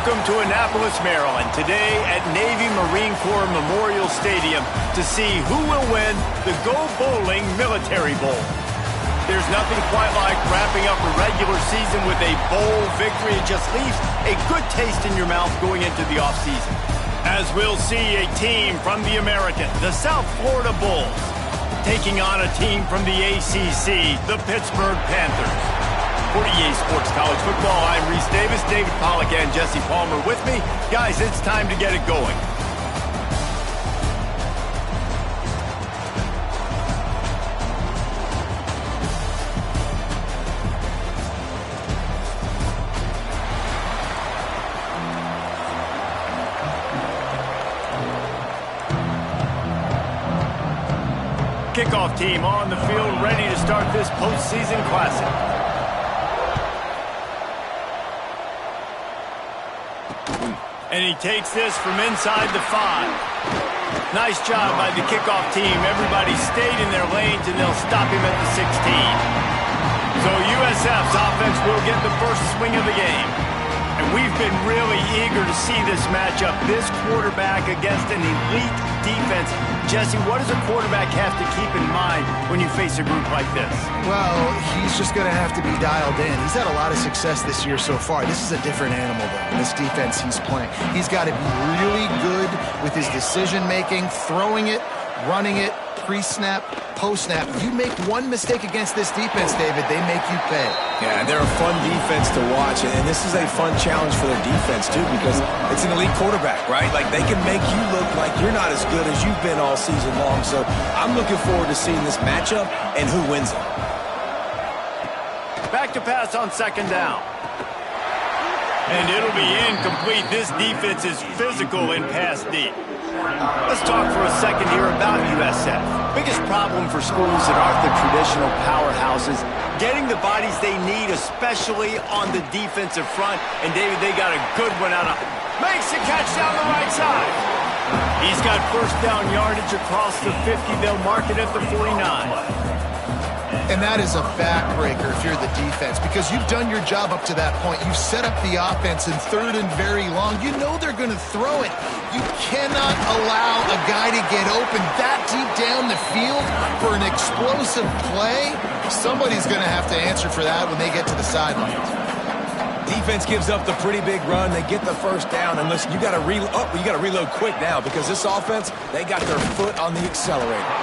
Welcome to Annapolis, Maryland, today at Navy Marine Corps Memorial Stadium to see who will win the Go Bowling Military Bowl. There's nothing quite like wrapping up a regular season with a bowl victory. It just leaves a good taste in your mouth going into the offseason. As we'll see a team from the American, the South Florida Bulls, taking on a team from the ACC, the Pittsburgh Panthers. For EA Sports College Football, I'm Reese Davis, David Pollack, and Jesse Palmer with me. Guys, it's time to get it going. Kickoff team on the field, ready to start this postseason classic. And he takes this from inside the 5. Nice job by the kickoff team. Everybody stayed in their lanes, and they'll stop him at the 16. So USF's offense will get the first swing of the game. And we've been really eager to see this matchup. This quarterback against an elite defense. Jesse, what does a quarterback have to keep in mind when you face a group like this? Well, he's just going to have to be dialed in. He's had a lot of success this year so far. This is a different animal, though, this defense he's playing. He's got to be really good with his decision-making, throwing it, running it, pre-snap, post-snap. If you make one mistake against this defense, David, they make you pay. Yeah, they're a fun defense to watch, and this is a fun challenge for their defense, too, because it's an elite quarterback, right? Like, they can make you look like you're not as good as you've been all season long. So I'm looking forward to seeing this matchup and who wins it. Back to pass on second down. And it'll be incomplete. This defense is physical in pass deep. Let's talk for a second here about USF. Biggest problem for schools that aren't the traditional powerhouses, getting the bodies they need, especially on the defensive front. And David, they got a good one out of. Makes the catch down the right side. He's got first down yardage across the 50. They'll mark it at the 49. And that is a backbreaker if you're the defense, because you've done your job up to that point. You've set up the offense in third and very long. You know they're going to throw it. You cannot allow a guy to get open that deep down the field for an explosive play. Somebody's going to have to answer for that when they get to the sidelines. Defense gives up the pretty big run. They get the first down. And listen, you got to reload quick now, because this offense, they got their foot on the accelerator.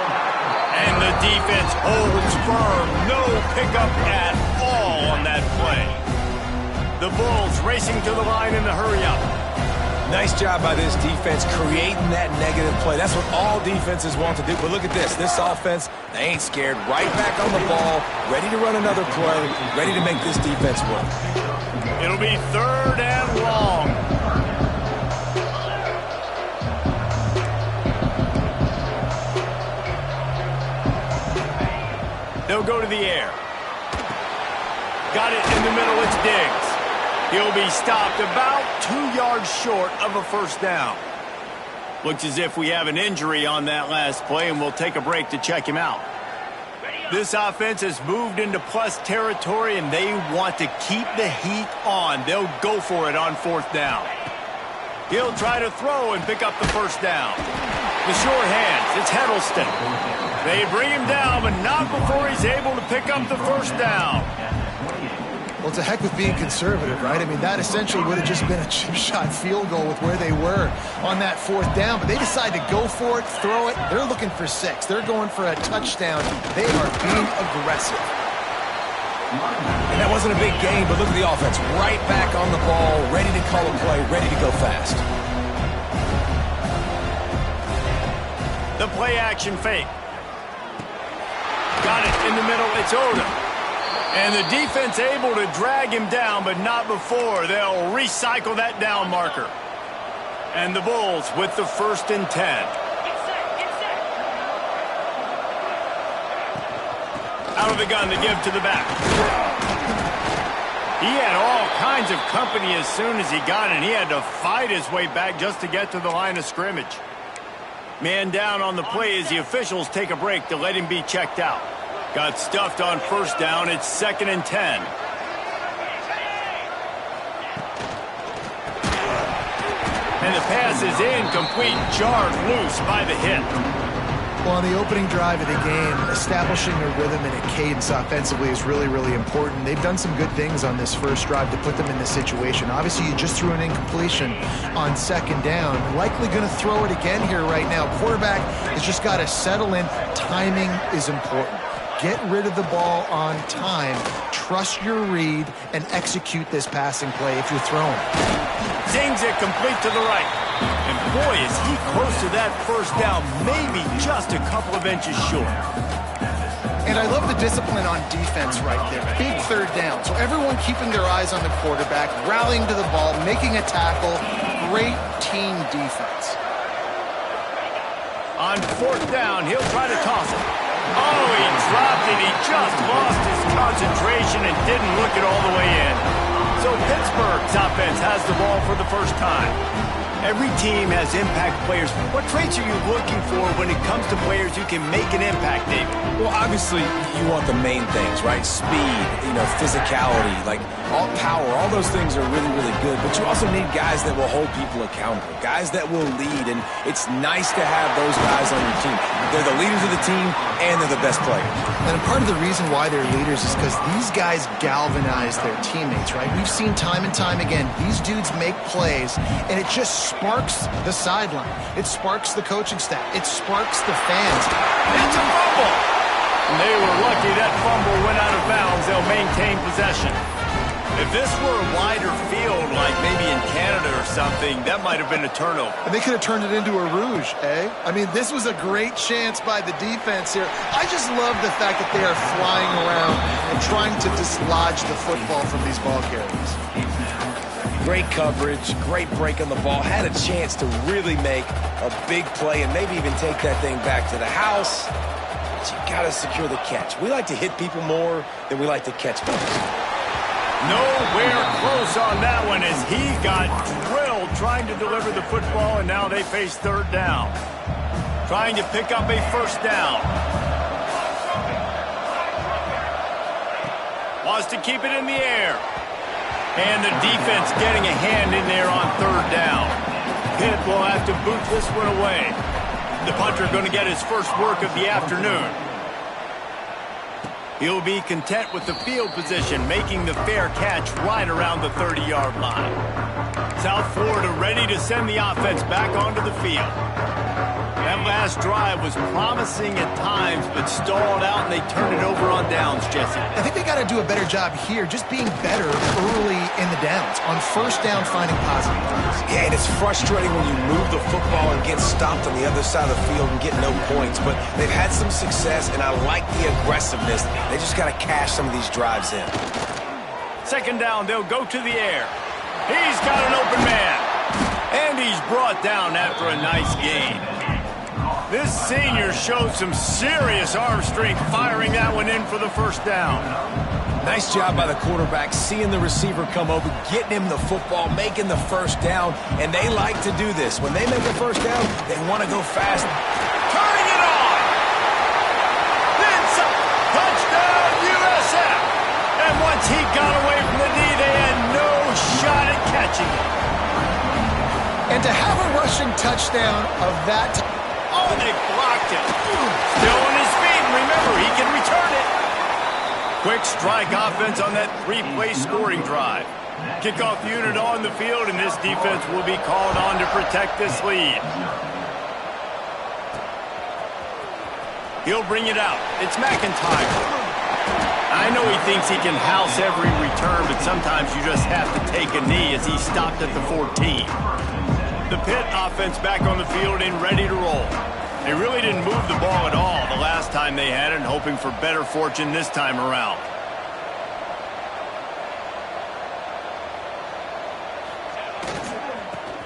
And the defense holds firm. No pickup at all on that play. The Bulls racing to the line in the hurry-up. Nice job by this defense creating that negative play. That's what all defenses want to do. But look at this. This offense, they ain't scared. Right back on the ball, ready to run another play, ready to make this defense work. It'll be third and long. They'll go to the air. Got it in the middle. It's Diggs. He'll be stopped about 2 yards short of a first down. Looks as if we have an injury on that last play, and we'll take a break to check him out. This offense has moved into plus territory, and they want to keep the heat on. They'll go for it on fourth down. He'll try to throw and pick up the first down. The sure hands. It's Heddleston. They bring him down, but not before he's able to pick up the first down. Well, it's a heck of being conservative, right? I mean, that essentially would have just been a chip shot field goal with where they were on that fourth down. But they decide to go for it, throw it. They're looking for 6. They're going for a touchdown. They are being aggressive. And that wasn't a big game, but look at the offense. Right back on the ball, ready to call a play, ready to go fast. The play action fake. Got it in the middle. It's Odom. And the defense able to drag him down, but not before. They'll recycle that down marker. And the Bulls with the 1st and 10. Out of the gun to give to the back. He had all kinds of company as soon as he got it. He had to fight his way back just to get to the line of scrimmage. Man down on the play as the officials take a break to let him be checked out. Got stuffed on first down. It's 2nd and 10. And the pass is incomplete, jarred loose by the hit. Well, on the opening drive of the game, establishing a rhythm and a cadence offensively is really, really important. They've done some good things on this first drive to put them in this situation. Obviously, you just threw an incompletion on second down. Likely going to throw it again here right now. Quarterback has just got to settle in. Timing is important. Get rid of the ball on time. Trust your read and execute this passing play if you're throwing. Zings it complete to the right. And boy, is he close to that first down, maybe just a couple of inches short. And I love the discipline on defense right there. Big third down. So everyone keeping their eyes on the quarterback, rallying to the ball, making a tackle. Great team defense. On fourth down, he'll try to toss it. Oh, he dropped it. He just lost his concentration and didn't look it all the way in. So Pittsburgh's offense has the ball for the first time. Every team has impact players. What traits are you looking for when it comes to players who can make an impact, David? Well, obviously, you want the main things, right? Speed, physicality, like all power. All those things are really, really good. But you also need guys that will hold people accountable, guys that will lead. And it's nice to have those guys on your team. They're the leaders of the team, and they're the best players. And part of the reason why they're leaders is because these guys galvanize their teammates, right? We've seen time and time again, these dudes make plays, and it just sparks the sideline. It sparks the coaching staff. It sparks the fans. It's a fumble. And they were lucky that fumble went out of bounds. They'll maintain possession. If this were a wider field, like maybe in Canada or something, that might have been a turnover. And they could have turned it into a rouge, eh? I mean, this was a great chance by the defense here. I just love the fact that they are flying around and trying to dislodge the football from these ball carriers. Great coverage, great break on the ball. Had a chance to really make a big play and maybe even take that thing back to the house. But you got to secure the catch. We like to hit people more than we like to catch balls. Nowhere close on that one as he got drilled trying to deliver the football, and now they face third down. Trying to pick up a first down. Wants to keep it in the air. And the defense getting a hand in there on third down. Pitt will have to boot this one away. The punter going to get his first work of the afternoon. He'll be content with the field position, making the fair catch right around the 30-yard line. South Florida ready to send the offense back onto the field. That last drive was promising at times, but stalled out, and they turned it over on downs, Jesse. I think they got to do a better job here, just being better early in the downs. On first down, finding positive plays. Yeah, and it's frustrating when you move the football and get stopped on the other side of the field and get no points. But they've had some success, and I like the aggressiveness. They just got to cash some of these drives in. Second down, they'll go to the air. He's got an open man. And he's brought down after a nice gain. This senior showed some serious arm strength firing that one in for the first down. Nice job by the quarterback, seeing the receiver come over, getting him the football, making the first down, and they like to do this. When they make a first down, they want to go fast. Turning it on! Then some. Touchdown, USF! And once he got away from the knee, they had no shot at catching it. And to have a rushing touchdown of that... Oh, they blocked it. Still on his feet. Remember, he can return it. Quick strike offense on that three-play scoring drive. Kickoff unit on the field, and this defense will be called on to protect this lead. He'll bring it out. It's McIntyre. I know he thinks he can house every return, but sometimes you just have to take a knee as he stopped at the 14. The Pitt offense back on the field and ready to roll. They really didn't move the ball at all the last time they had it, and hoping for better fortune this time around.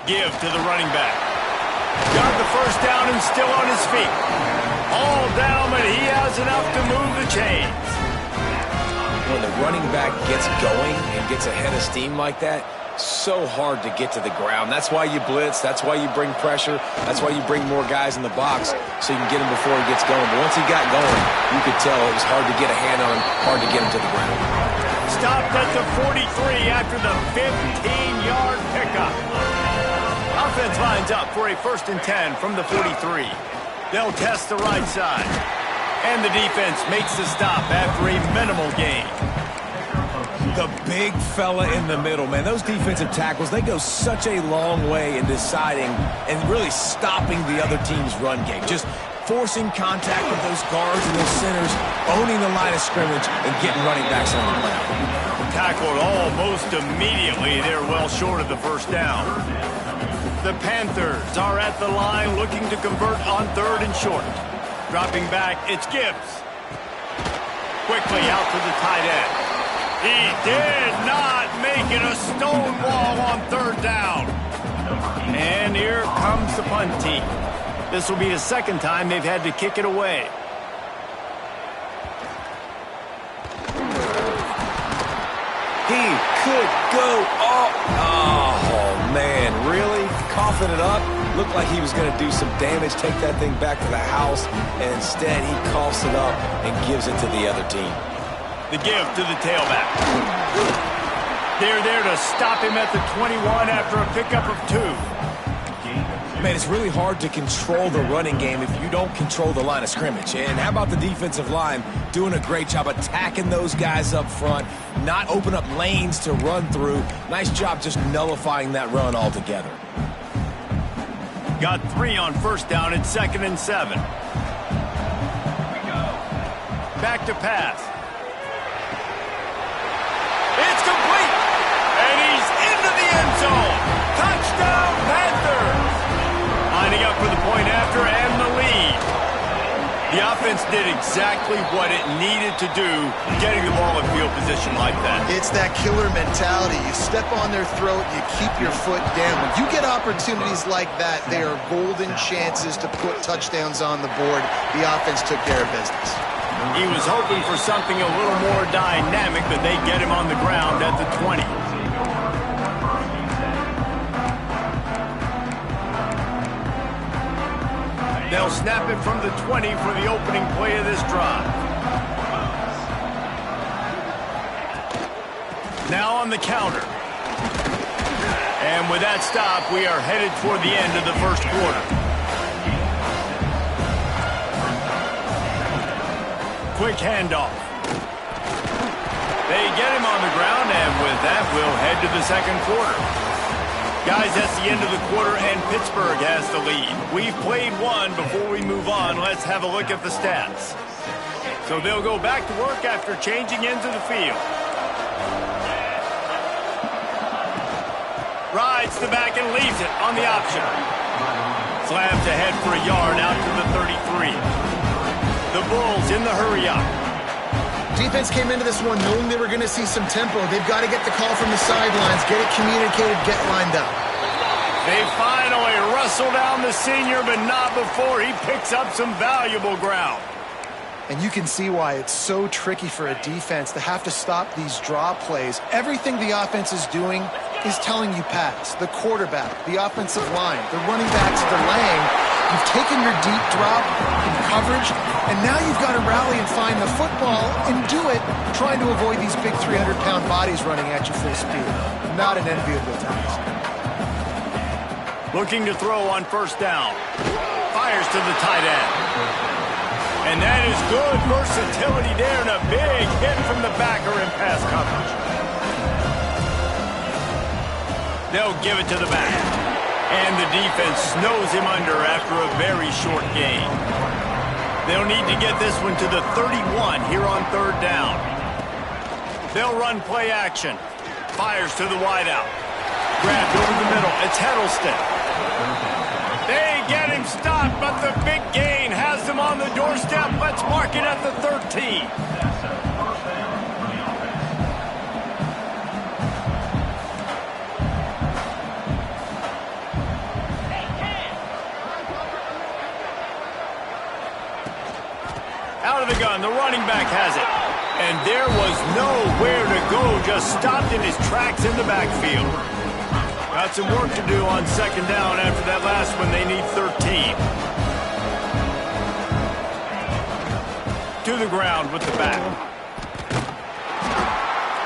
Give to the running back. Got the first down and still on his feet. All down, but he has enough to move the chains. When the running back gets going and gets ahead of steam like that, so hard to get to the ground. That's why you blitz. That's why you bring pressure. That's why you bring more guys in the box so you can get him before he gets going. But once he got going, you could tell it was hard to get a hand on him, hard to get him to the ground. Stopped at the 43 after the 15-yard pickup. defense lines up for a 1st and 10 from the 43. They'll test the right side. And the defense makes the stop after a minimal gain. The big fella in the middle, man. Those defensive tackles, they go such a long way in deciding and really stopping the other team's run game. Just forcing contact with those guards and those centers, owning the line of scrimmage, and getting running backs on the ground. Tackled almost immediately. They're well short of the 1st down. The Panthers are at the line looking to convert on 3rd and short. Dropping back, it's Gibbs. Quickly out to the tight end. He did not make it a stone wall on 3rd down. And here comes the punt team. This will be the 2nd time they've had to kick it away. He could go all... Oh, man, really? Coughing it up? Looked like he was going to do some damage, take that thing back to the house, and instead he coughs it up and gives it to the other team. The give to the tailback. They're there to stop him at the 21 after a pickup of 2. Man, it's really hard to control the running game if you don't control the line of scrimmage. And how about the defensive line doing a great job attacking those guys up front, not open up lanes to run through. Nice job just nullifying that run altogether. Got 3 on 1st down at 2nd and 7. Back to pass. It's complete. And he's into the end zone. Touchdown, Panthers. Lining up for the point after and the lead. The offense did exactly what it needed to do, getting the ball in field position like that. It's that killer mentality. You step on their throat, you keep your foot down. When you get opportunities like that, they are golden chances to put touchdowns on the board. The offense took care of business. He was hoping for something a little more dynamic, but they get him on the ground at the 20. They'll snap it from the 20 for the opening play of this drive. Now on the counter. And with that stop, we are headed toward the end of the 1st quarter. Quick handoff. They get him on the ground, and with that, we'll head to the 2nd quarter. Guys, that's the end of the quarter, and Pittsburgh has the lead. We've played one. Before we move on, let's have a look at the stats. So they'll go back to work after changing into the field. Rides the back and leaves it on the option. Slams ahead for a yard out to the 33. The Bulls in the hurry-up. Defense came into this one knowing they were going to see some tempo. They've got to get the call from the sidelines, get it communicated, get lined up. They finally wrestle down the senior, but not before he picks up some valuable ground. And you can see why it's so tricky for a defense to have to stop these draw plays. Everything the offense is doing is telling you pass. The quarterback, the offensive line, the running backs delaying. You've taken your deep drop in coverage, and now you've got to rally and find the football and do it trying to avoid these big 300-pound bodies running at you full speed. Not an enviable task. Looking to throw on 1st down. Fires to the tight end. And that is good versatility there, and a big hit from the backer in pass coverage. They'll give it to the back. And the defense snows him under after a very short gain. They'll need to get this one to the 31 here on 3rd down. They'll run play action. Fires to the wideout. Grabbed over the middle. It's Heddleston. They get him stopped, but the big gain has them on the doorstep. Let's mark it at the 13. Out of the gun, the running back has it. And there was nowhere to go, just stopped in his tracks in the backfield. Got some work to do on 2nd down after that last one. They need 13. To the ground with the back.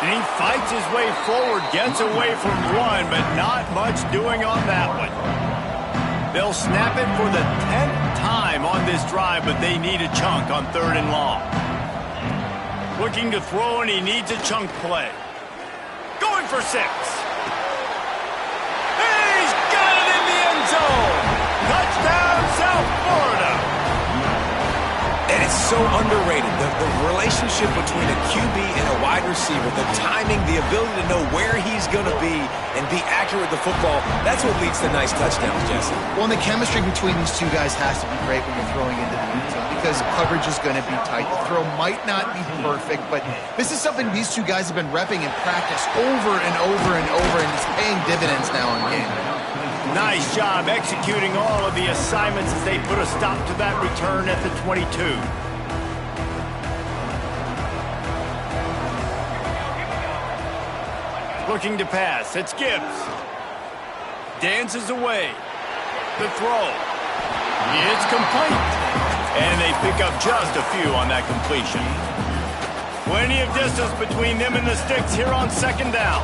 And he fights his way forward, gets away from one, but not much doing on that one. They'll snap it for the 10th time on this drive, but they need a chunk on 3rd and long. Looking to throw, and he needs a chunk play. Going for 6. He's got it in the end zone. Touchdown, South Florida. And it's so underrated. The relationship between a QB and a wide receiver, the timing, the ability to know where he's going to be and be accurate with the football, that's what leads to nice touchdowns, Jesse. Well, and the chemistry between these two guys has to be great when you're throwing into the end zone because coverage is going to be tight. The throw might not be perfect, but this is something these two guys have been repping in practice over and over and over, and it's paying dividends now in game. Nice job executing all of the assignments as they put a stop to that return at the 22. Looking to pass. It's Gibbs. Dances away. The throw. It's complete. And they pick up just a few on that completion. Plenty of distance between them and the sticks here on 2nd down.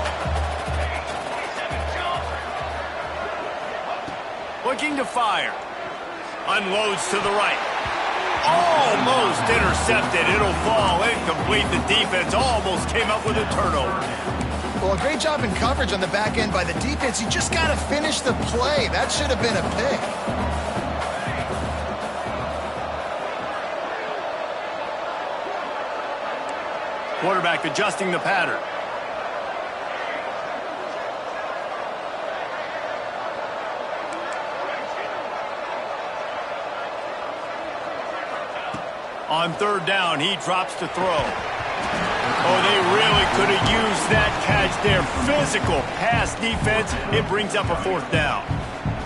Looking to fire. Unloads to the right. Almost intercepted. It'll fall incomplete. The defense almost came up with a turnover. Well, a great job in coverage on the back end by the defense. You just got to finish the play. That should have been a pick. Quarterback adjusting the pattern. On 3rd down, he drops to throw. Oh, they really could have used that catch there. Physical pass defense. It brings up a 4th down.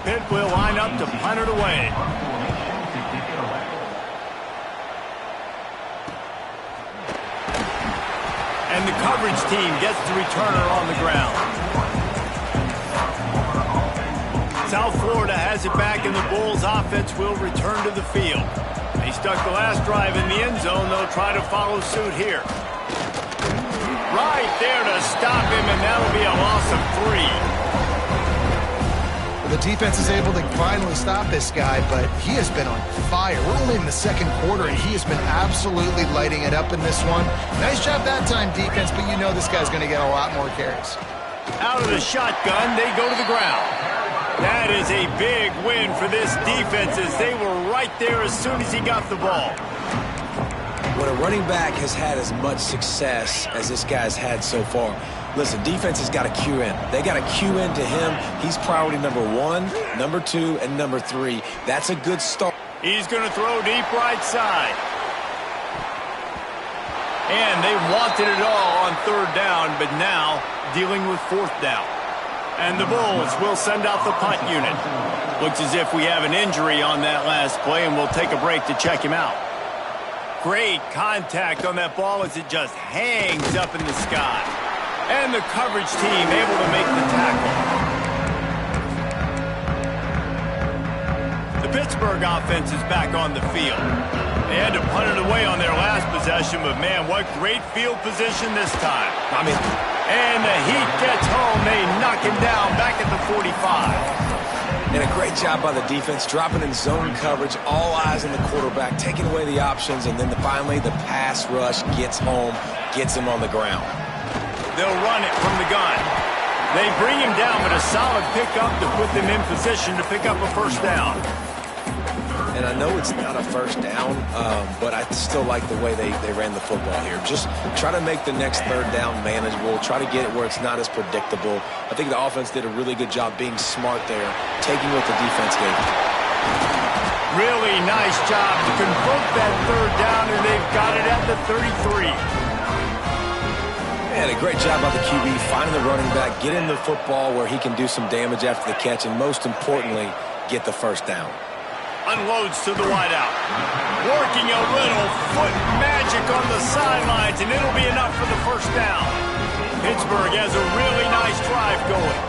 Pitt will line up to punt it away. And the coverage team gets the returner on the ground. South Florida has it back, and the Bulls offense will return to the field. They stuck the last drive in the end zone. They'll try to follow suit here. Right there to stop him, and that'll be a loss of 3. Well, the defense is able to finally stop this guy, but he has been on fire. We're only in the 2nd quarter, and he has been absolutely lighting it up in this one. Nice job that time, defense, but you know this guy's going to get a lot more carries. Out of the shotgun, they go to the ground. That is a big win for this defense as they were right there as soon as he got the ball. When a running back has had as much success as this guy's had so far, listen, defense has got to cue in. They got to cue in to him. He's priority number 1, number 2, and number 3. That's a good start. He's going to throw deep right side. And they wanted it all on 3rd down, but now dealing with 4th down. And the Bulls will send out the punt unit. Looks as if we have an injury on that last play, and we'll take a break to check him out. Great contact on that ball as it just hangs up in the sky. And the coverage team able to make the tackle. The Pittsburgh offense is back on the field. They had to punt it away on their last possession, but man, what great field position this time. And the Heat gets home. They knock him down back at the 45. And a great job by the defense, dropping in zone coverage, all eyes on the quarterback, taking away the options, and then finally the pass rush gets home, gets him on the ground. They'll run it from the gun. They bring him down, but a solid pickup to put them in position to pick up a 1st down. And I know it's not a 1st down, but I still like the way they ran the football here. Just try to make the next 3rd down manageable. Try to get it where it's not as predictable. I think the offense did a really good job being smart there, taking what the defense gave them. Really nice job to convert that 3rd down, and they've got it at the 33. And a great job by the QB, finding the running back, getting the football where he can do some damage after the catch, and most importantly, get the 1st down. Unloads to the wideout. Working a little foot magic on the sidelines, and it'll be enough for the 1st down. Pittsburgh has a really nice drive going.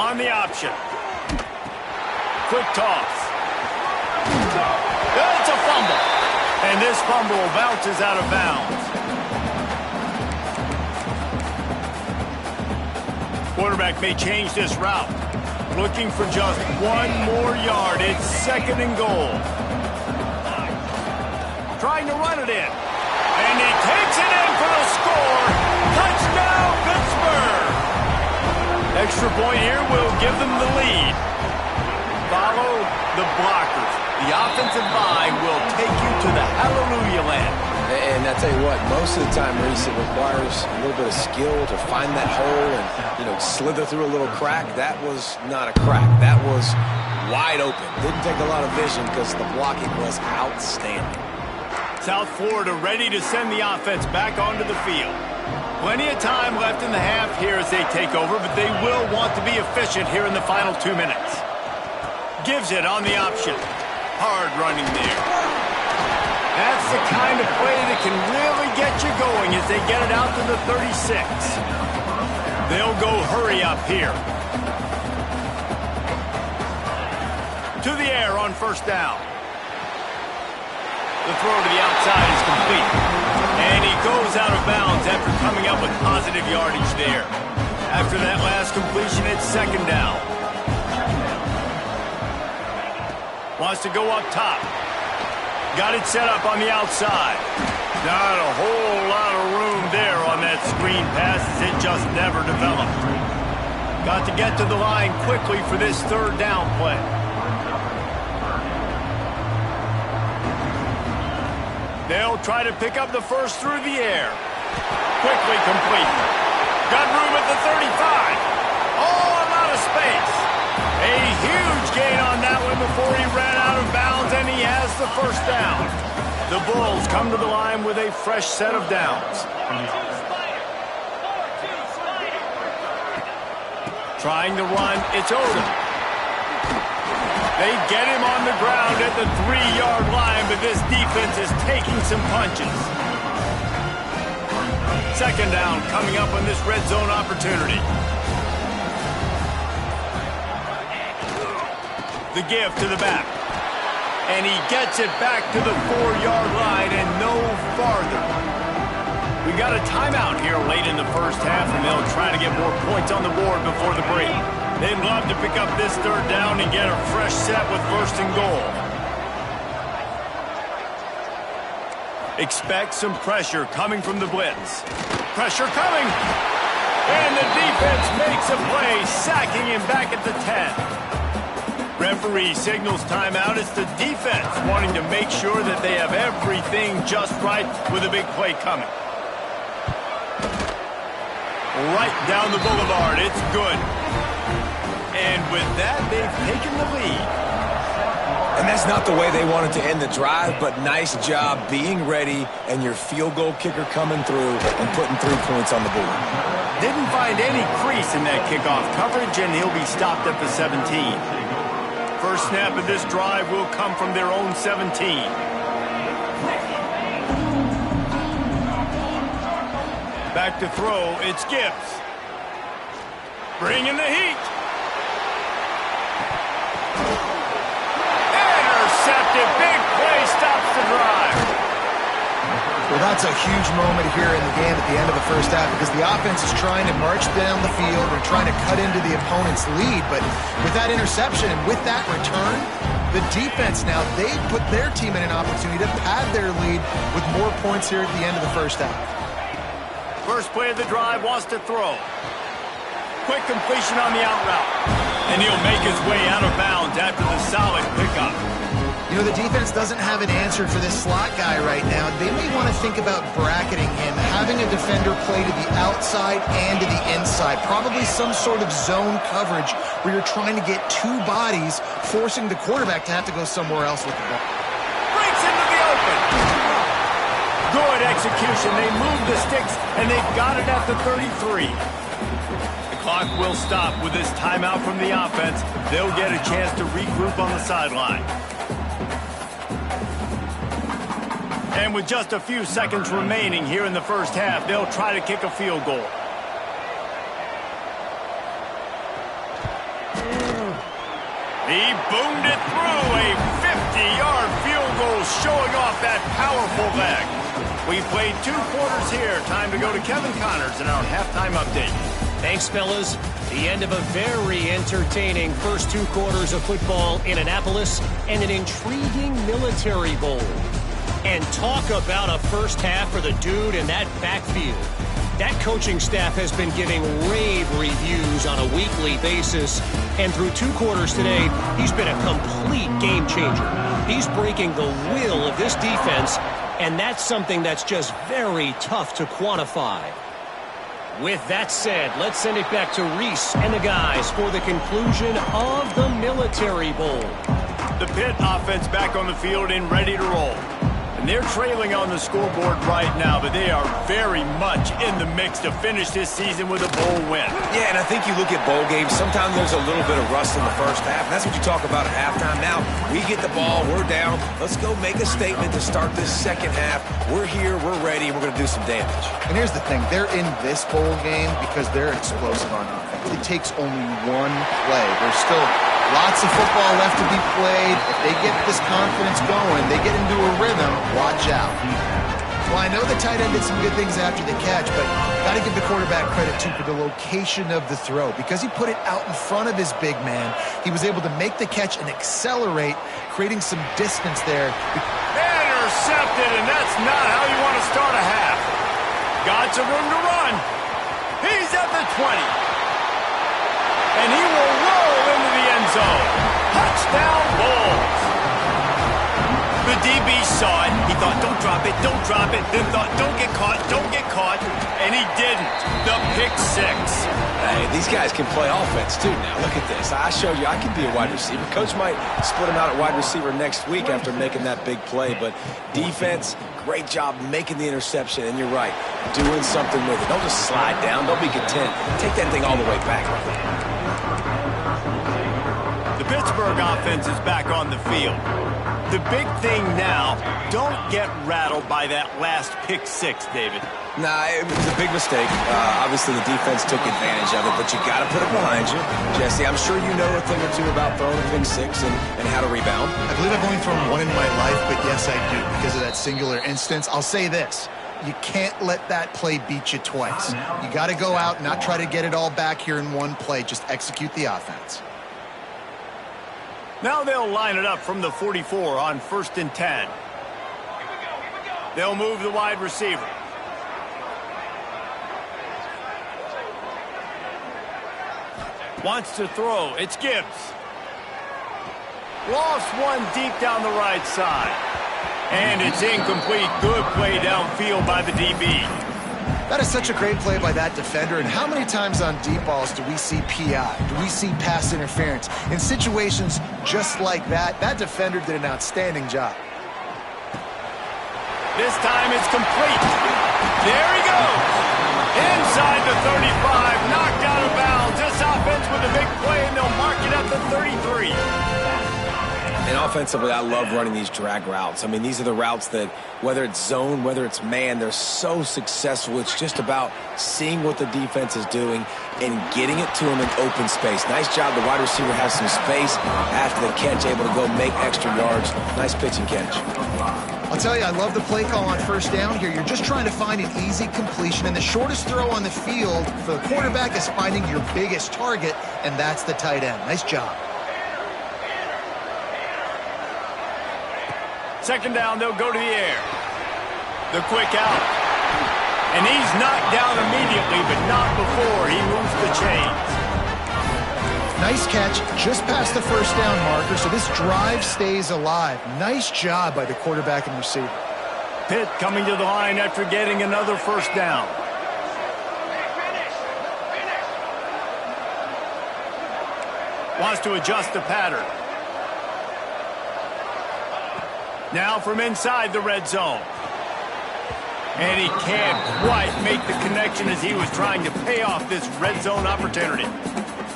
On the option. Quick toss. It's a fumble. And this fumble bounces out of bounds. Quarterback may change this route. Looking for just one more yard. It's 2nd and goal. Trying to run it in. And he takes it in for the score. Touchdown, Pittsburgh. Extra point here will give them the lead. Follow the blockers. The offensive line will take you to the hallelujah land. And I tell you what, most of the time, Reese, it requires a little bit of skill to find that hole and, slither through a little crack. That was not a crack. That was wide open. Didn't take a lot of vision because the blocking was outstanding. South Florida ready to send the offense back onto the field. Plenty of time left in the half here as they take over, but they will want to be efficient here in the final 2 minutes. Gives it on the option. Hard running there. That's the kind of play that can really get you going as they get it out to the 36. They'll go hurry up here. To the air on 1st down. The throw to the outside is complete. And he goes out of bounds after coming up with positive yardage there. After that last completion, it's 2nd down. Wants to go up top. Got it set up on the outside. Not a whole lot of room there on that screen pass as it just never developed. Got to get to the line quickly for this 3rd down play. They'll try to pick up the first through the air. Quickly complete. Got room at the 35. Oh, a lot of space. A huge gain on that one before he ran out of bounds, and he has the 1st down. The Bulls come to the line with a fresh set of downs. Trying to run, it's Odom. They get him on the ground at the 3-yard line, but this defense is taking some punches. 2nd down coming up on this red zone opportunity. The give to the back. And he gets it back to the 4-yard line and no farther. We got a timeout here late in the first half, and they'll try to get more points on the board before the break. They'd love to pick up this 3rd down and get a fresh set with 1st and goal. Expect some pressure coming from the blitz. Pressure coming! And the defense makes a play, sacking him back at the 10. Referee signals timeout. It's the defense wanting to make sure that they have everything just right with a big play coming. Right down the boulevard. It's good. And with that, they've taken the lead. And that's not the way they wanted to end the drive, but nice job being ready and your field goal kicker coming through and putting 3 points on the board. Didn't find any crease in that kickoff coverage, and he'll be stopped at the 17. First snap of this drive will come from their own 17. Back to throw, it's Gibbs. Bringing the heat. Intercepted, big play, stops the drive. Well, that's a huge moment here in the game at the end of the first half because the offense is trying to march down the field or trying to cut into the opponent's lead. But with that interception and with that return, the defense now, they put their team in an opportunity to pad their lead with more points here at the end of the first half. First play of the drive, wants to throw. Quick completion on the out route. And he'll make his way out of bounds after the solid pickup. You know, the defense doesn't have an answer for this slot guy right now. They may want to think about bracketing him, having a defender play to the outside and to the inside. Probably some sort of zone coverage where you're trying to get 2 bodies, forcing the quarterback to have to go somewhere else with the ball. Breaks into the open. Good execution. They move the sticks, and they've got it at the 33. The clock will stop with this timeout from the offense. They'll get a chance to regroup on the sideline. And with just a few seconds remaining here in the first half, they'll try to kick a field goal. He boomed it through, a 50-yard field goal showing off that powerful leg. We played 2 quarters here. Time to go to Kevin Connors in our halftime update. Thanks, fellas. The end of a very entertaining first 2 quarters of football in Annapolis and an intriguing military bowl. And talk about a first half for the dude in that backfield. That coaching staff has been giving rave reviews on a weekly basis. And through 2 quarters today, he's been a complete game changer. He's breaking the will of this defense, and that's something that's just very tough to quantify. With that said, let's send it back to Reese and the guys for the conclusion of the Military Bowl. The Pitt offense back on the field and ready to roll. And they're trailing on the scoreboard right now, but they are very much in the mix to finish this season with a bowl win. Yeah, and I think you look at bowl games, sometimes there's a little bit of rust in the first half. That's what you talk about at halftime. Now, we get the ball, we're down. Let's go make a statement to start this second half. We're here, we're ready, and we're going to do some damage. And here's the thing. They're in this bowl game because they're explosive on offense. It takes only one play. There's still lots of football left to be played. If they get this confidence going, they get into a rhythm, watch out. Well, I know the tight end did some good things after the catch, but got to give the quarterback credit, too, for the location of the throw. Because he put it out in front of his big man, he was able to make the catch and accelerate, creating some distance there. Intercepted, and that's not how you want to start a half. Got some room to run. He's at the 20. And he will roll into the end zone. Touchdown, Bulls. The DB saw it. He thought, don't drop it, don't drop it. Then thought, don't get caught, don't get caught. And he didn't. The pick 6. Hey, these guys can play offense, too, now. Look at this. I showed you I could be a wide receiver. Coach might split him out at wide receiver next week after making that big play. But defense, great job making the interception. And you're right, doing something with it. Don't just slide down. Don't be content. Take that thing all the way back. The Pittsburgh offense is back on the field. The big thing now, don't get rattled by that last pick 6, David. Nah, it was a big mistake. Obviously, the defense took advantage of it, but you got to put it behind you. Jesse, I'm sure you know a thing or two about throwing a pick 6 and how to rebound. I believe I've only thrown one in my life, but yes, I do. Because of that singular instance, I'll say this. You can't let that play beat you twice. You got to go out and not try to get it all back here in one play. Just execute the offense. Now they'll line it up from the 44 on 1st and 10. They'll move the wide receiver. Wants to throw. It's Gibbs. Lost one deep down the right side. And it's incomplete. Good play downfield by the DB. That is such a great play by that defender. And how many times on deep balls do we see PI? Do we see pass interference? In situations just like that, that defender did an outstanding job. This time it's complete. There he goes. Inside the 35, knocked out of bounds. This offense with a big play, and they'll mark it at the 33. And offensively, I love running these drag routes. I mean, these are the routes that, whether it's zone, whether it's man, they're so successful. It's just about seeing what the defense is doing and getting it to them in open space. Nice job. The wide receiver has some space after the catch, able to go make extra yards. Nice pitch and catch. I'll tell you, I love the play call on 1st down here. You're just trying to find an easy completion, and the shortest throw on the field for the quarterback is finding your biggest target, and that's the tight end. Nice job. 2nd down, they'll go to the air. The quick out. And he's knocked down immediately, but not before he moves the chains. Nice catch just past the 1st down marker, so this drive stays alive. Nice job by the quarterback and receiver. Pitt coming to the line after getting another 1st down. Wants to adjust the pattern. Now from inside the red zone. And he can't quite make the connection as he was trying to pay off this red zone opportunity.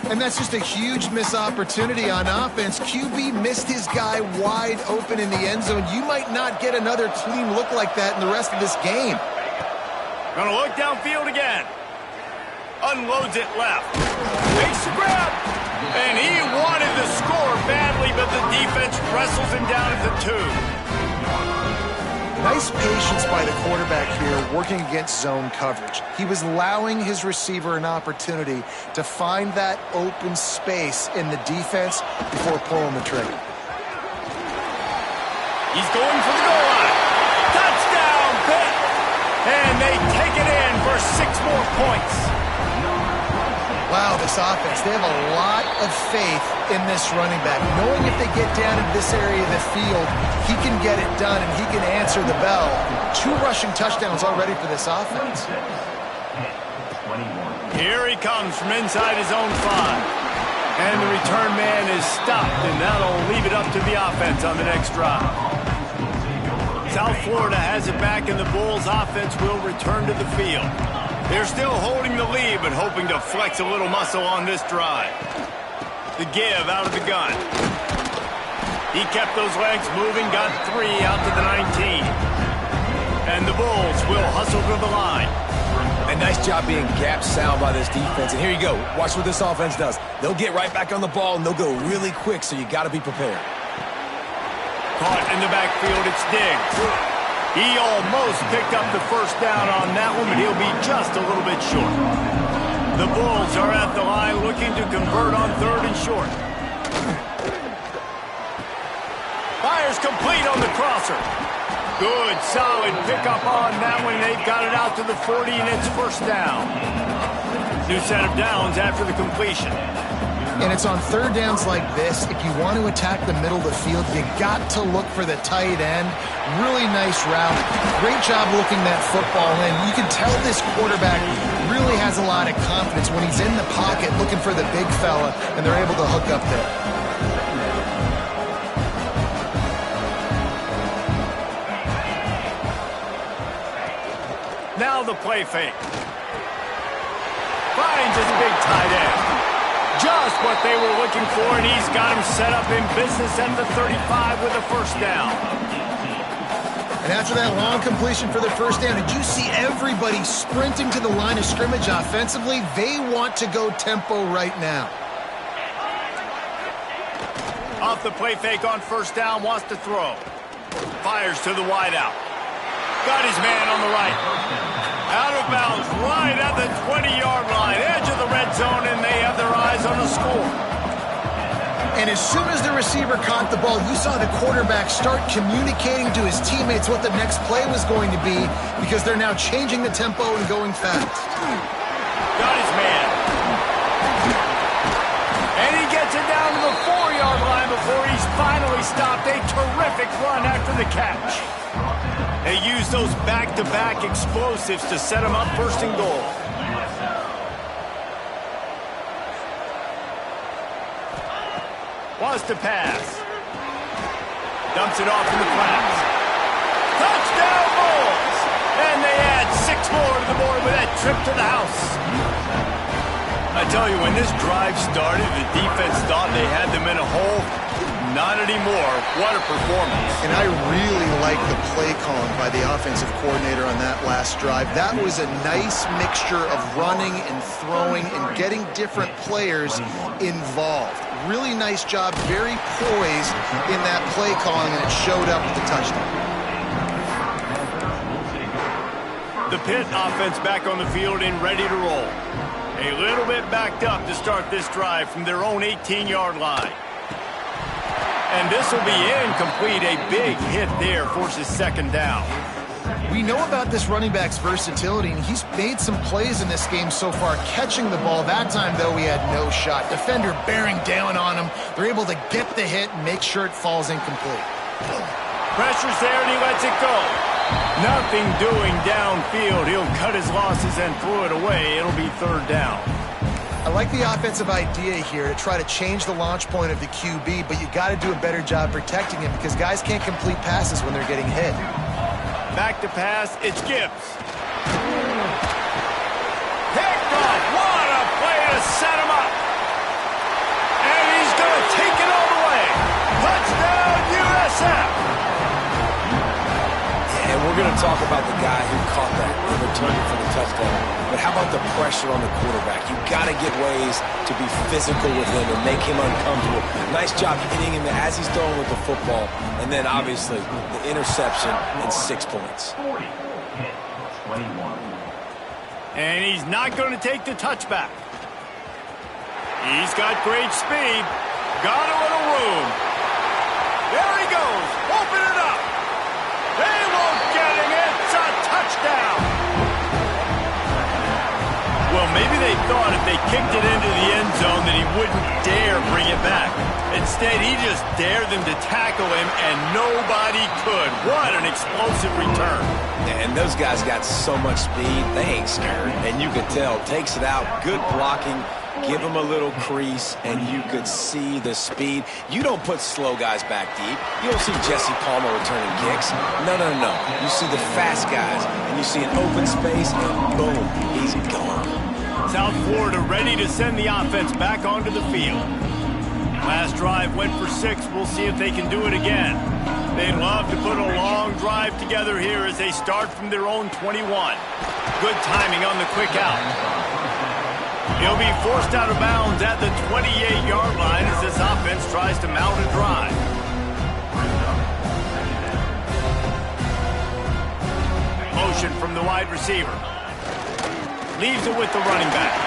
And that's just a huge missed opportunity on offense. QB missed his guy wide open in the end zone. You might not get another clean look like that in the rest of this game. Gonna look downfield again. Unloads it left. Makes the grab. And he wanted to score badly, but the defense wrestles him down at the 2. Nice patience by the quarterback here working against zone coverage. He was allowing his receiver an opportunity to find that open space in the defense before pulling the trigger. He's going for the goal line. Touchdown, Pitt! And they take it in for 6 more points. Wow, this offense, they have a lot of faith in this running back. Knowing if they get down in this area of the field, he can get it done and he can answer the bell. 2 rushing touchdowns already for this offense. Here he comes from inside his own 5. And the return man is stopped, and that'll leave it up to the offense on the next drive. South Florida has it back, and the Bulls offense will return to the field. They're still holding the lead, but hoping to flex a little muscle on this drive. The give out of the gun. He kept those legs moving, got 3 out to the 19. And the Bulls will hustle to the line. A nice job being gap sound by this defense. And here you go. Watch what this offense does. They'll get right back on the ball, and they'll go really quick, so you got to be prepared. Caught in the backfield, it's Diggs. He almost picked up the first down on that one, but he'll be just a little bit short. The Bulls are at the line looking to convert on 3rd and short. Fires complete on the crosser. Good, solid pickup on that one. They've got it out to the 40, and it's first down. New set of downs after the completion. And it's on 3rd downs like this. If you want to attack the middle of the field, you got to look for the tight end. Really nice route. Great job looking that football in. You can tell this quarterback really has a lot of confidence when he's in the pocket looking for the big fella, and they're able to hook up there. Now the play fake. Finds his big tight end. Just what they were looking for, and he's got him set up in business at the 35 with a first down. And after that long completion for the first down, did you see everybody sprinting to the line of scrimmage offensively? They want to go tempo right now. Off the play fake on first down, wants to throw. Fires to the wideout. Got his man on the right. Out of bounds, right at the 20-yard line. Edge of the red zone, and they have their eyes on the score. And as soon as the receiver caught the ball, you saw the quarterback start communicating to his teammates what the next play was going to be, because they're now changing the tempo and going fast. Got his man. And he gets it down to the 4-yard line before he's finally stopped. A terrific run after the catch. They use those back-to-back explosives to set him up 1st and goal. Wants to pass. Dumps it off in the flats. Touchdown Bulls! And they add 6 more to the board with that trip to the house. I tell you, when this drive started, the defense thought they had them in a hole. Not anymore. What a performance. And I really like the play calling by the offensive coordinator on that last drive. That was a nice mixture of running and throwing and getting different players involved. Really nice job, very poised in that play calling, and it showed up with the touchdown. The Pitt offense back on the field and ready to roll. A little bit backed up to start this drive from their own 18-yard line. And this will be incomplete. A big hit there forces 2nd down. We know about this running back's versatility, and he's made some plays in this game so far, catching the ball. That time, though, he had no shot. Defender bearing down on him. They're able to get the hit and make sure it falls incomplete. Pressure's there, and he lets it go. Nothing doing downfield. He'll cut his losses and throw it away. It'll be 3rd down. I like the offensive idea here to try to change the launch point of the QB, but you got to do a better job protecting him because guys can't complete passes when they're getting hit. Back to pass, it's Gibbs. Picked off, what a play to set him up. And he's going to take it all the way. Touchdown, USF. And we're going to talk about the guy who caught that and returned it for the touchdown, but how about the pressure on the quarterback? You got to get ways to be physical with him and make him uncomfortable. Nice job hitting him as he's throwing with the football, and then obviously the interception and 6 points. And he's not going to take the touchback. He's got great speed. Got a little room. There he goes. Open it up. They won't get him. It's a touchdown. Well, maybe they thought if they kicked it into the end zone that he wouldn't dare bring it back. Instead, he just dared them to tackle him, and nobody could. What an explosive return. And those guys got so much speed, they ain't scared. And you could tell, takes it out, good blocking, give him a little crease, and you could see the speed. You don't put slow guys back deep. You don't see Jesse Palmer returning kicks. No. You see the fast guys, and you see an open space, and boom, he's gone. South Florida ready to send the offense back onto the field. Last drive went for 6. We'll see if they can do it again. They'd love to put a long drive together here as they start from their own 21. Good timing on the quick out. He'll be forced out of bounds at the 28-yard line as this offense tries to mount a drive. Motion from the wide receiver. Leaves it with the running back.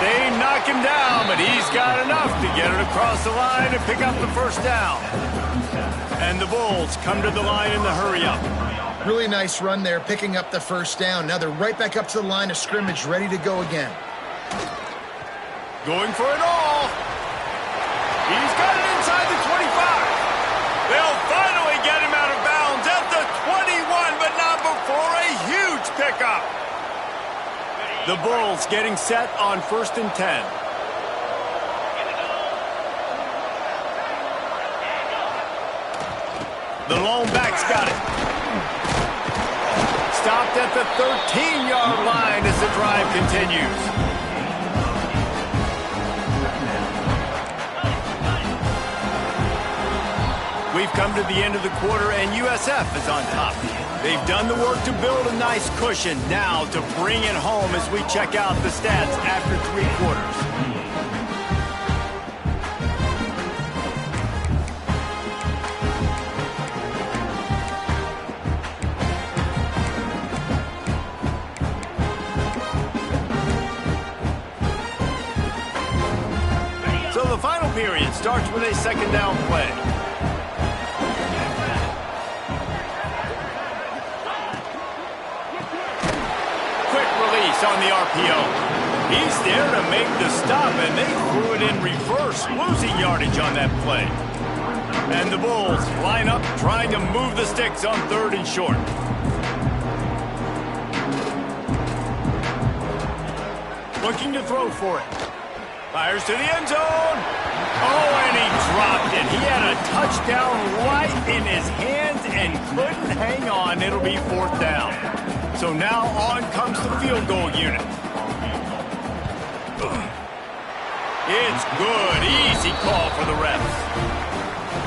They knock him down, but he's got enough to get it across the line and pick up the first down. And the Bulls come to the line in the hurry-up. Really nice run there, picking up the first down. Now they're right back up to the line of scrimmage, ready to go again. Going for it all. He's got it inside the 25. They'll finally get him out of bounds at the 21, but not before a huge pickup. The Bulls getting set on 1st and 10. The lone back's got it. Stopped at the 13-yard line as the drive continues. We've come to the end of the quarter, and USF is on top. They've done the work to build a nice cushion. Now to bring it home as we check out the stats after 3 quarters. So the final period starts with a second down play. On the RPO. He's there to make the stop, and they threw it in reverse, losing yardage on that play. And the Bulls line up, trying to move the sticks on 3rd and short. Looking to throw for it. Fires to the end zone. Oh, and he dropped it. He had a touchdown right in his hands and couldn't hang on. It'll be 4th down. So now on comes the field goal unit. It's good. Easy call for the refs.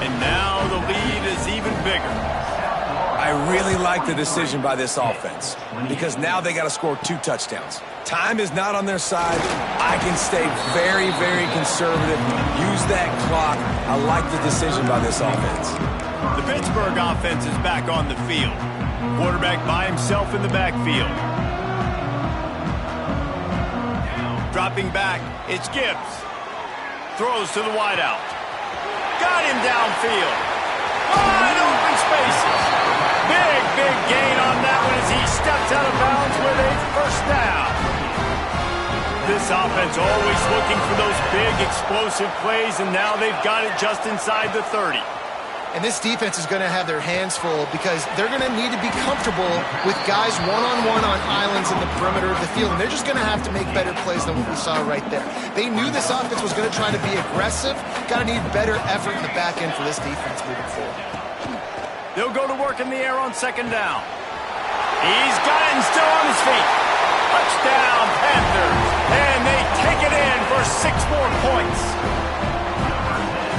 And now the lead is even bigger. I really like the decision by this offense because now they got to score 2 touchdowns. Time is not on their side. I can stay very, very conservative. Use that clock. I like the decision by this offense. The Pittsburgh offense is back on the field. Quarterback by himself in the backfield. Dropping back, it's Gibbs. Throws to the wideout. Got him downfield. Wide open spaces. Big gain on that one as he steps out of bounds with a first down. This offense always looking for those big explosive plays, and now they've got it just inside the 30. And this defense is going to have their hands full because they're going to need to be comfortable with guys one-on-one on islands in the perimeter of the field. And they're just going to have to make better plays than what we saw right there. They knew this offense was going to try to be aggressive. Got to need better effort in the back end for this defense moving forward. They'll go to work in the air on 2nd down. He's got it and still on his feet. Touchdown, Panthers. And they take it in for 6 more points.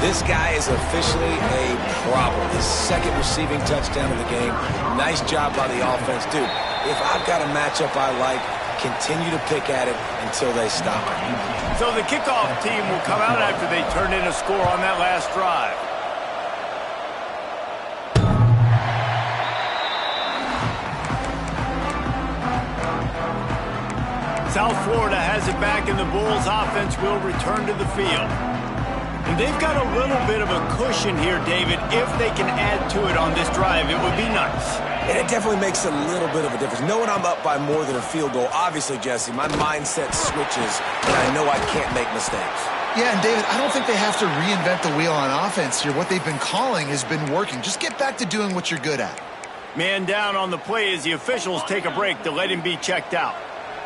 This guy is officially a problem. His second receiving touchdown of the game. Nice job by the offense. Dude, if I've got a matchup I like, continue to pick at it until they stop it. So the kickoff team will come out after they turn in a score on that last drive. South Florida has it back, and the Bulls offense will return to the field. And they've got a little bit of a cushion here, David. If they can add to it on this drive, it would be nice. And it definitely makes a little bit of a difference. Knowing I'm up by more than a field goal, obviously, Jesse, my mindset switches, and I know I can't make mistakes. Yeah, and David, I don't think they have to reinvent the wheel on offense here. What they've been calling has been working. Just get back to doing what you're good at. Man down on the play as the officials take a break to let him be checked out.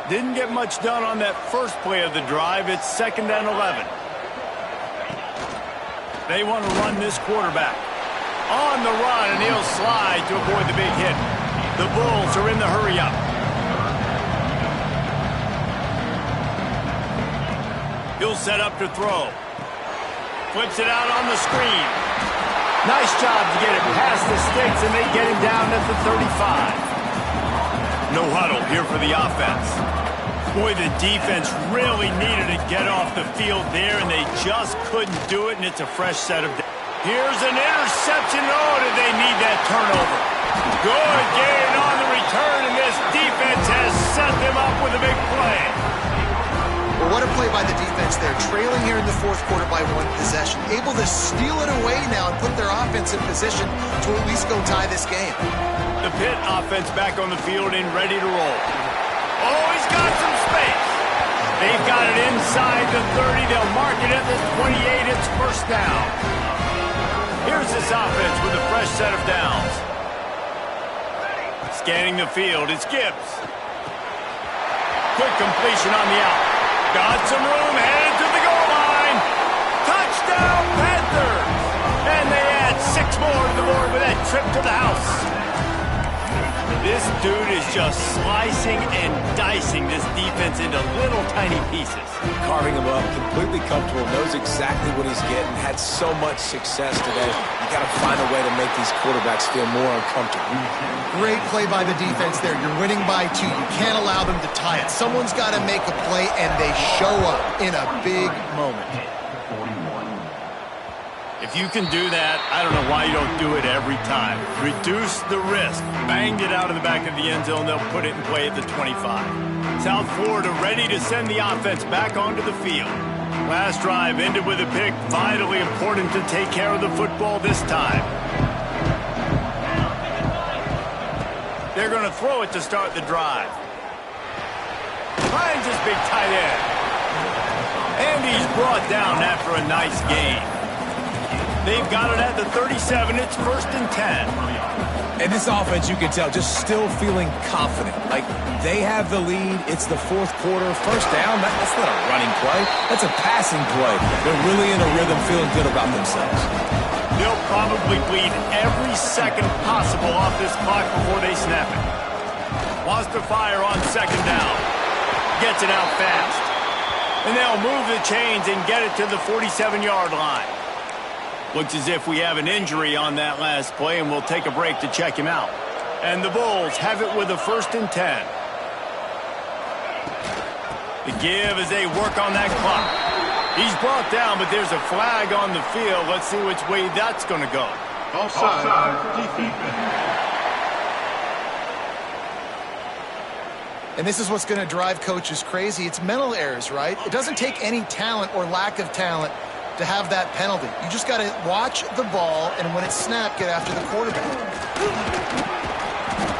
Didn't get much done on that first play of the drive. It's 2nd and 11. They want to run this quarterback. On the run, and he'll slide to avoid the big hit. The Bulls are in the hurry-up. He'll set up to throw. Flips it out on the screen. Nice job to get it past the sticks, and they get him down at the 35. No huddle here for the offense. Boy, the defense really needed to get off the field there, and they just couldn't do it, and it's a fresh set of... Here's an interception. Oh, did they need that turnover? Good gain on the return, and this defense has set them up with a big play. Well, what a play by the defense there. Trailing here in the fourth quarter by 1 possession. Able to steal it away now and put their offense in position to at least go tie this game. The Pitt offense back on the field and ready to roll. Oh, he's got some space. They've got it inside the 30. They'll mark it at the 28. It's first down. Here's this offense with a fresh set of downs. Scanning the field, it's Gibbs. Quick completion on the out. Got some room, headed to the goal line. Touchdown, Panthers! And they add 6 more to the board with that trip to the house. This dude is just slicing and dicing this defense into little tiny pieces. Carving him up, completely comfortable, knows exactly what he's getting, had so much success today. You got to find a way to make these quarterbacks feel more uncomfortable. Great play by the defense there. You're winning by 2. You can't allow them to tie it. Someone's got to make a play, and they show up in a big moment. If you can do that, I don't know why you don't do it every time. Reduce the risk. Banged it out of the back of the end zone. They'll put it in play at the 25. South Florida ready to send the offense back onto the field. Last drive ended with a pick. Vitally important to take care of the football this time. They're going to throw it to start the drive. Finds his big tight end. And he's brought down after a nice gain. They've got it at the 37. It's 1st and 10. And this offense, you can tell, just still feeling confident. Like, they have the lead. It's the fourth quarter. First down, that's not a running play. That's a passing play. They're really in a rhythm, feeling good about themselves. They'll probably bleed every second possible off this clock before they snap it. Wants to fire on 2nd down. Gets it out fast. And they'll move the chains and get it to the 47-yard line. Looks as if we have an injury on that last play, and we'll take a break to check him out. And the Bulls have it with a 1st and 10. The give as they work on that clock. He's brought down, but there's a flag on the field. Let's see which way that's going to go. Offside. Defense. And this is what's going to drive coaches crazy. It's mental errors, right? It doesn't take any talent or lack of talent to have that penalty. You just got to watch the ball, and when it's snapped, get after the quarterback.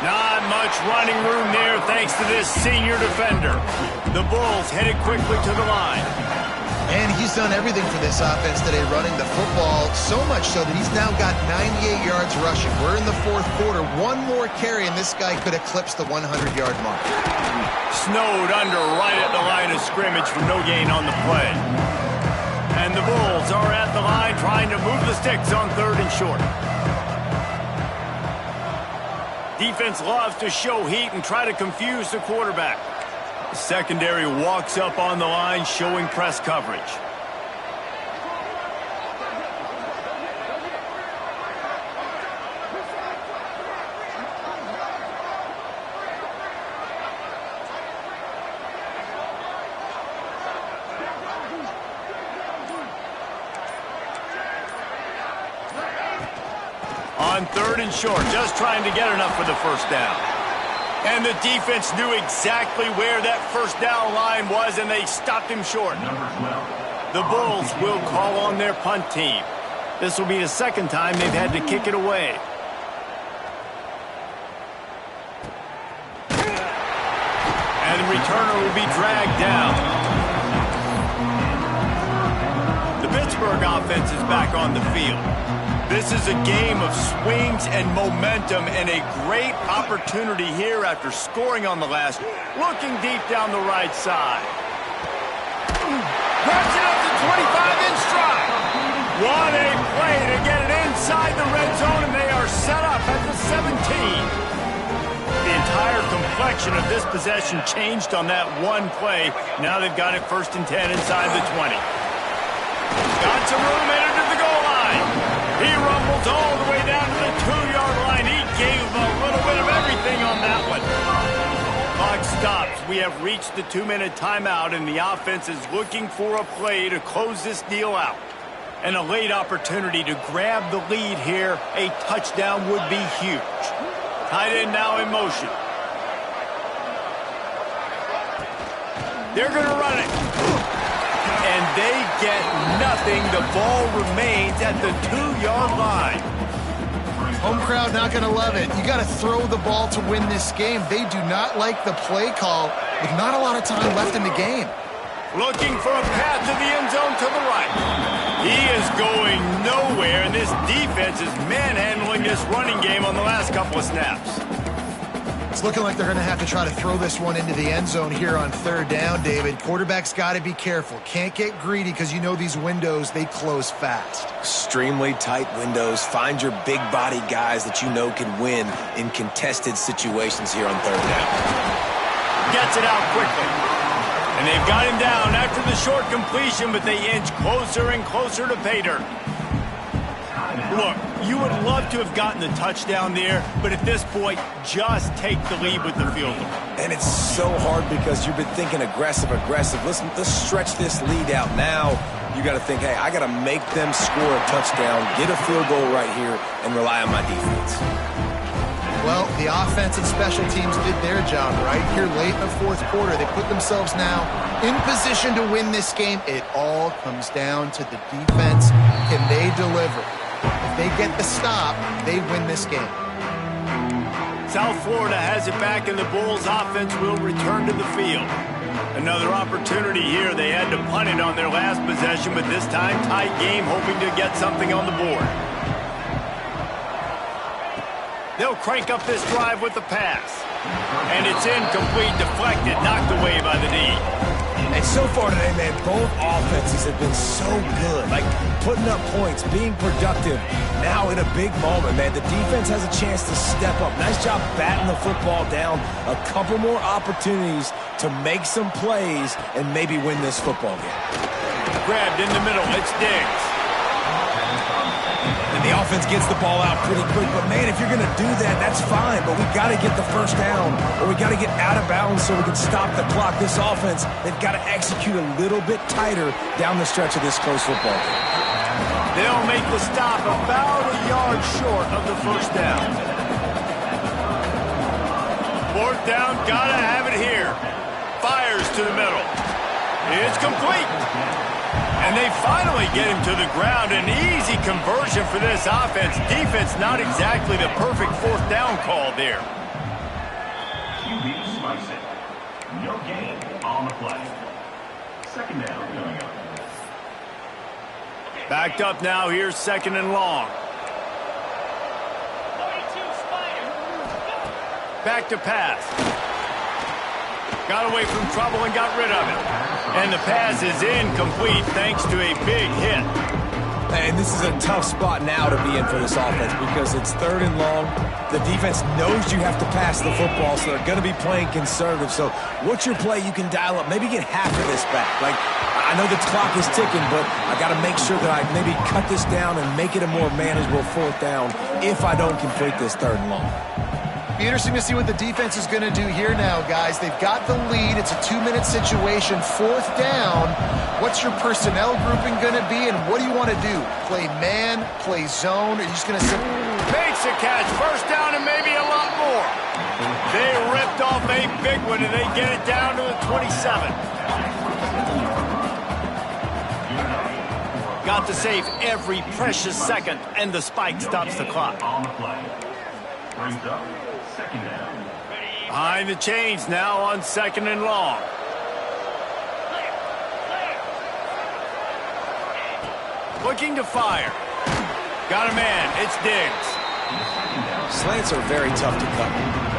Not much running room there thanks to this senior defender. The Bulls headed quickly to the line. And he's done everything for this offense today, running the football, so much so that he's now got 98 yards rushing. We're in the fourth quarter. One more carry, and this guy could eclipse the 100-yard mark. Snowed under right at the line of scrimmage for no gain on the play. And the Bulls are at the line trying to move the sticks on 3rd and short. Defense loves to show heat and try to confuse the quarterback. The secondary walks up on the line showing press coverage. On 3rd and short, just trying to get enough for the first down. And the defense knew exactly where that first down line was, and they stopped him short. The Bulls will call on their punt team. This will be the second time they've had to kick it away. And the returner will be dragged down. The Pittsburgh offense is back on the field. This is a game of swings and momentum and a great opportunity here after scoring on the last. Looking deep down the right side. Grabs it up to 25 in stride. What a play to get it inside the red zone, and they are set up at the 17. The entire complexion of this possession changed on that one play. Now they've got it 1st and 10 inside the 20. Got some room headed to the goal line. He rumbles all the way down to the 2-yard line. He gave a little bit of everything on that one. Clock stops. We have reached the 2-minute timeout, and the offense is looking for a play to close this deal out. And a late opportunity to grab the lead here. A touchdown would be huge. Tight end now in motion. They're going to run it. And they get nothing. The ball remains at the 2-yard line. Home crowd not going to love it. You got to throw the ball to win this game. They do not like the play call with not a lot of time left in the game. Looking for a path to the end zone to the right. He is going nowhere, and this defense is manhandling this running game on the last couple of snaps. It's looking like they're going to have to try to throw this one into the end zone here on 3rd down, David. Quarterback's got to be careful. Can't get greedy because you know these windows, they close fast. Extremely tight windows. Find your big body guys that you know can win in contested situations here on 3rd down. Gets it out quickly. And they've got him down after the short completion, but they inch closer and closer to pay dirt. Look, you would love to have gotten the touchdown there, but at this point, just take the lead with the field goal. And it's so hard because you've been thinking aggressive. Let's stretch this lead out now. You got to think, hey, I got to make them score a touchdown, get a field goal right here, and rely on my defense. Well, the offense and special teams did their job right here late in the 4th quarter. They put themselves now in position to win this game. It all comes down to the defense. Can they deliver? If they get the stop, they win this game. South Florida has it back, and the Bulls offense will return to the field. Another opportunity here. They had to punt it on their last possession, but this time tight game, hoping to get something on the board. They'll crank up this drive with the pass. And it's incomplete, deflected, knocked away by the D. And so far today, man, both offenses have been so good. Like, putting up points, being productive. Now in a big moment, man, the defense has a chance to step up. Nice job batting the football down. A couple more opportunities to make some plays and maybe win this football game. Grabbed in the middle. It's Diggs. And the offense gets the ball out pretty quick. But, man, if you're going to do that, that's fine. But we got to get the first down, or we got to get out of bounds so we can stop the clock. This offense, they've got to execute a little bit tighter down the stretch of this close football game. They'll make the stop about a yard short of the first down. 4th down, got to have it here. Fires to the middle. It's complete. And they finally get him to the ground. An easy conversion for this offense. Defense not exactly the perfect 4th down call there. QB slice it. No gain on the play. 2nd down coming up. Backed up now. Here's 2nd and long. Back to pass. Got away from trouble and got rid of it. And the pass is incomplete thanks to a big hit. And this is a tough spot now to be in for this offense because it's 3rd and long. The defense knows you have to pass the football, so they're going to be playing conservative. So what's your play you can dial up? Maybe get half of this back. Like, I know the clock is ticking, but I got to make sure that I maybe cut this down and make it a more manageable 4th down if I don't complete this 3rd and long. Be interesting to see what the defense is going to do here now, guys. They've got the lead. It's a 2-minute situation, 4th down. What's your personnel grouping going to be, and what do you want to do? Play man, play zone, or are you just going to sit? Makes a catch, 1st down and maybe a lot more. They ripped off a big one, and they get it down to the 27. Got to save every precious second, and the spike stops the clock. On the play. Brings up 2nd down. Behind the chains now on 2nd and long. Looking to fire. Got a man. It's Diggs. Slants are very tough to cut,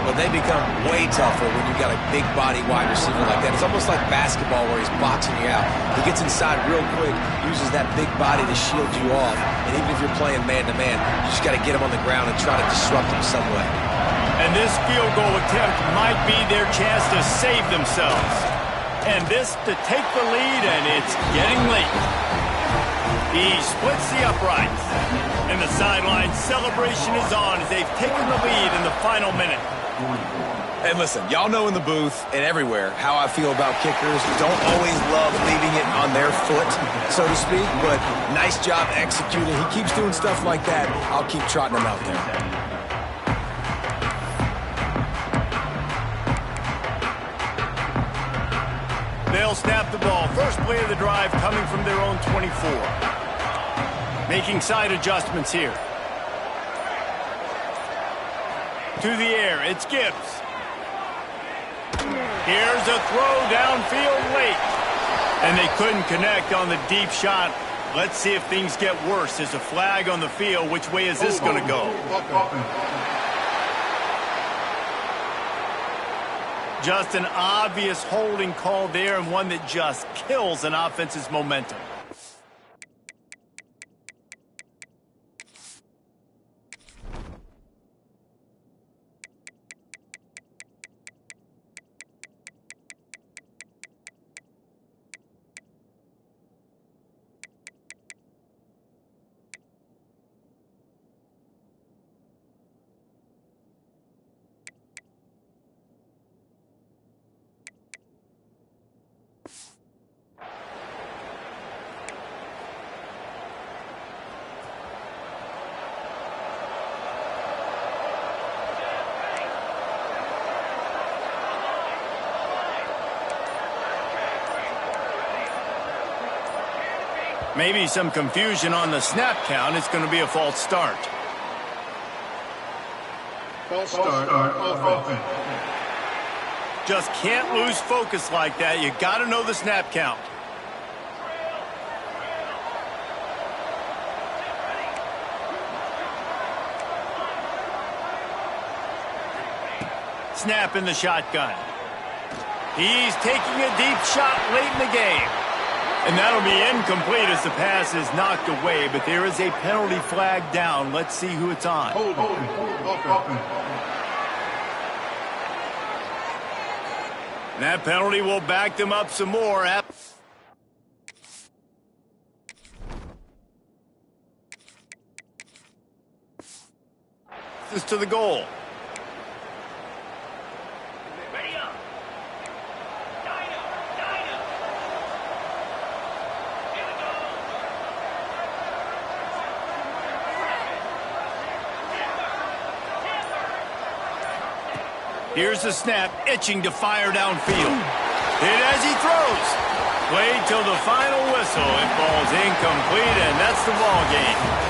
but they become way tougher when you've got a big body wide receiver like that. It's almost like basketball where he's boxing you out. He gets inside real quick, uses that big body to shield you off, and even if you're playing man-to-man, you just got to get him on the ground and try to disrupt him some way. And this field goal attempt might be their chance to save themselves. And this to take the lead, and it's getting late. He splits the uprights. And the sideline celebration is on as they've taken the lead in the final minute. And listen, y'all know in the booth and everywhere how I feel about kickers. Don't always love leaving it on their foot, so to speak, but nice job executing. He keeps doing stuff like that. I'll keep trotting him out there. They'll snap the ball. First play of the drive coming from their own 24. Making side adjustments here. To the air, it's Gibbs. Here's a throw downfield late. And they couldn't connect on the deep shot. Let's see if things get worse. There's a flag on the field. Which way is this going to go? Just an obvious holding call there, and one that just kills an offense's momentum. Maybe some confusion on the snap count. It's going to be a false start. False start. Offense. Just can't lose focus like that. You got to know the snap count. Snap in the shotgun. He's taking a deep shot late in the game. And that'll be incomplete as the pass is knocked away, but there is a penalty flag down. Let's see who it's on. Hold. And that penalty will back them up some more. This to the goal. Here's the snap, itching to fire downfield. Hit as he throws. Played till the final whistle. It falls incomplete, and that's the ball game.